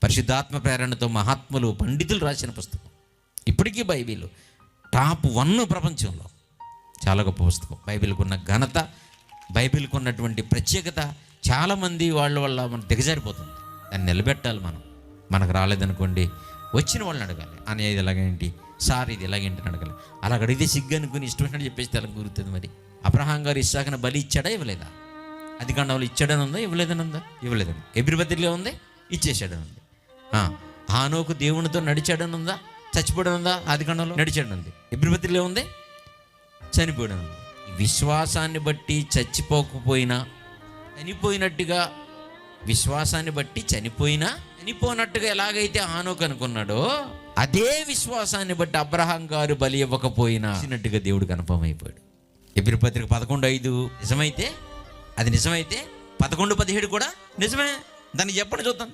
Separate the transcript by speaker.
Speaker 1: పరిశుద్ధాత్మ ప్రేరణతో మహాత్ములు, పండితులు రాసిన పుస్తకం. ఇప్పటికీ బైబిల్ టాప్ 1 ప్రపంచంలో. చాలా గొప్ప పుస్తకం. బైబిల్కి ఉన్న ఘనత, బైబిల్కి ఉన్నటువంటి ప్రత్యేకత చాలామంది వాళ్ళ వల్ల మనం దిగజారిపోతుంది. దాన్ని నిలబెట్టాలి. మనకు రాలేదనుకోండి, వచ్చిన వాళ్ళని అడగాలి. అని ఇది ఎలాగేంటి సార్, ఇది ఎలాగేంటి అని అడగాలి. అలా అడిగితే సిగ్గు అనుకుని ఇష్టమైనట్టు చెప్పేసి తెలకు గురుతుంది. మరి అబ్రహాం గారు ఇస్సాకును బలి ఇచ్చాడా, ఇవ్వలేదా? అది కాండంలో ఇచ్చాడని ఉందా, ఇవ్వలేదని ఉందా? ఇవ్వలేదని. హెబ్రీ పత్రికలో ఉంది, ఇచ్చేసాడని ఉంది. హానోకు దేవునితో నడిచాడని ఉందా, చచ్చిపోవడం ఉందా? ఆది కాండంలో నడిచాడని ఉంది. హెబ్రీ పత్రికలో ఉంది, చనిపోవడం ఉంది. విశ్వాసాన్ని బట్టి చచ్చిపోకపోయినా చనిపోయినట్టుగా, విశ్వాసాన్ని బట్టి చనిపోయినట్టుగా ఎలాగైతే హానోకు అనుకున్నాడో, అదే విశ్వాసాన్ని బట్టి అబ్రహాం గారు బలి ఇవ్వకపోయినా చిన్నట్టుగా దేవుడు కన్ఫర్మ్ అయిపోయాడు. హెబ్రీ పత్రిక 11:5 నిజమైతే, అది నిజమైతే 11:17 కూడా నిజమే. దాన్ని చెప్పండి చూద్దాం.